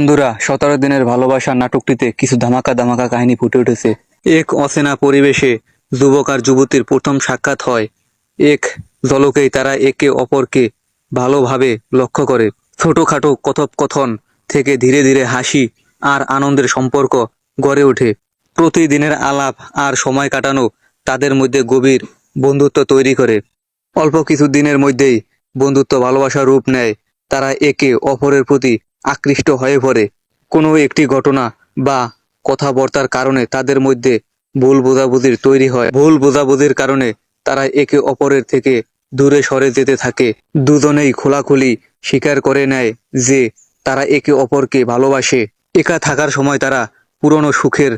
বন্ধুরা, 17 দিনের ভালোবাসা নাটকটিতে কিছু ধামাকা ধামাকা কাহিনী ফুটে উঠেছে। এক অচেনা পরিবেশে যুবক আর যুবতীর প্রথম সাক্ষাৎ হয়। এক ঝলকেই তারা একে অপরকে ভালোভাবে লক্ষ্য করে। ছোটখাটো কথোপকথন থেকে ধীরে ধীরে হাসি আর আনন্দের সম্পর্ক গড়ে ওঠে। প্রতিদিনের আলাপ আর সময় কাটানো তাদের মধ্যে গভীর বন্ধুত্ব তৈরি করে। অল্প কিছু দিনের মধ্যেই বন্ধুত্ব ভালোবাসার রূপ নেয়। তারা একে অপরের প্রতি আকৃষ্ট হয়ে পড়ে। কোনো একটি ঘটনা বা কথাবার্তার কারণে তাদের মধ্যে ভুল বোঝাবুঝির তৈরি হয়। ভুল বোঝাবুঝির কারণে তারা একে অপরের থেকে দূরে সরে যেতে থাকে। দুজনেই খোলাখুলি স্বীকার করে নেয় যে তারা একে অপরকে ভালোবাসে। একা থাকার সময় তারা পুরনো সুখের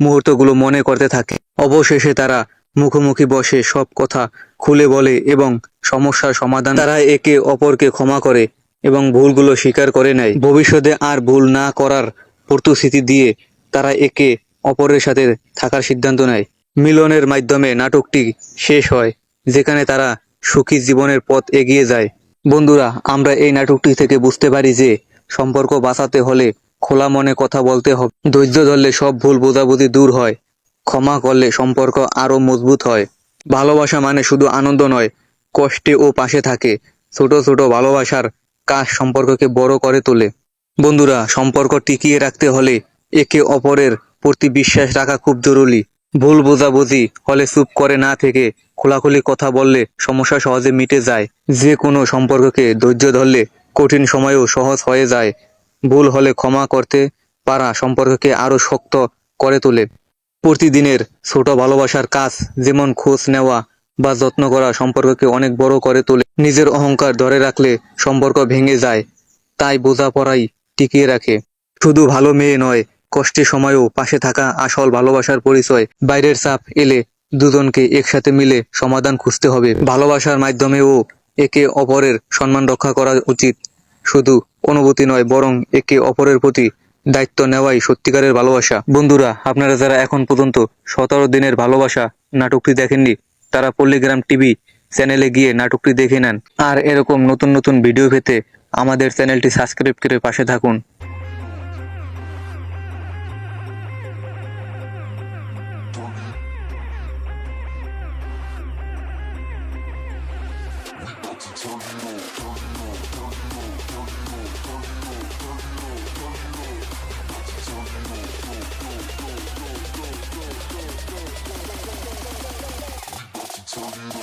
মুহূর্তগুলো মনে করতে থাকে। অবশেষে তারা মুখোমুখি বসে সব কথা খুলে বলে এবং সমস্যার সমাধান। তারা একে অপরকে ক্ষমা করে এবং ভুলগুলো স্বীকার করে নেয়। ভবিষ্যতে আর ভুল না করার প্রতিশ্রুতি দিয়ে তারা একে অপরের সাথে থাকার সিদ্ধান্ত নেয়। মিলনের মাধ্যমে নাটকটি শেষ হয়, যেখানে তারা সুখী জীবনের পথ এগিয়ে যায়। বন্ধুরা, আমরা এই নাটকটি থেকে বুঝতে পারি যে সম্পর্ক বাঁচাতে হলে খোলা মনে কথা বলতে হবে। ধৈর্য ধরলে সব ভুল বোঝাবুঝি দূর হয়। ক্ষমা করলে সম্পর্ক আরো মজবুত হয়। ভালোবাসা মানে শুধু আনন্দ নয়, কষ্টে ও পাশে থাকে। ছোট ছোট ভালোবাসার কাজ সম্পর্ককে বড় করে তোলে। বন্ধুরা, সম্পর্ক টিকিয়ে রাখতে হলে একে অপরের প্রতি বিশ্বাস রাখা খুব জরুরি। ভুল বোঝাবুঝি হলে চুপ করে না থেকে খোলাখুলি কথা বললে সমস্যা সহজে মিটে যায়। যে কোনো সম্পর্ককে ধৈর্য ধরলে কঠিন সময়েও সহজ হয়ে যায়। ভুল হলে ক্ষমা করতে পারা সম্পর্ককে আরো শক্ত করে তোলে। প্রতিদিনের ছোট ভালোবাসার কাজ, যেমন খোঁজ নেওয়া বা যত্ন করা, সম্পর্ককে অনেক বড় করে তোলে। নিজের অহংকার ধরে রাখলে সম্পর্ক ভেঙে যায়, তাই বোঝাপড়াই টিকিয়ে রাখে। শুধু ভালো মেয়ে নয়, কষ্টের সময়ও পাশে থাকা আসল ভালোবাসার পরিচয়। বাইরের চাপ এলে দুজনকে একসাথে মিলে সমাধান খুঁজতে হবে। ভালোবাসার মাধ্যমেও একে অপরের সম্মান রক্ষা করা উচিত। শুধু অনুভূতি নয়, বরং একে অপরের প্রতি দায়িত্ব নেওয়াই সত্যিকারের ভালোবাসা। বন্ধুরা, আপনারা যারা এখন পর্যন্ত 17 দিনের ভালোবাসা নাটকটি দেখেননি, তারা পল্লীগ্রাম টিভি চ্যানেলে গিয়ে নাটকটি দেখে নেন। আর এরকম নতুন নতুন ভিডিও পেতে আমাদের চ্যানেলটি সাবস্ক্রাইব করে পাশে থাকুন। Tell you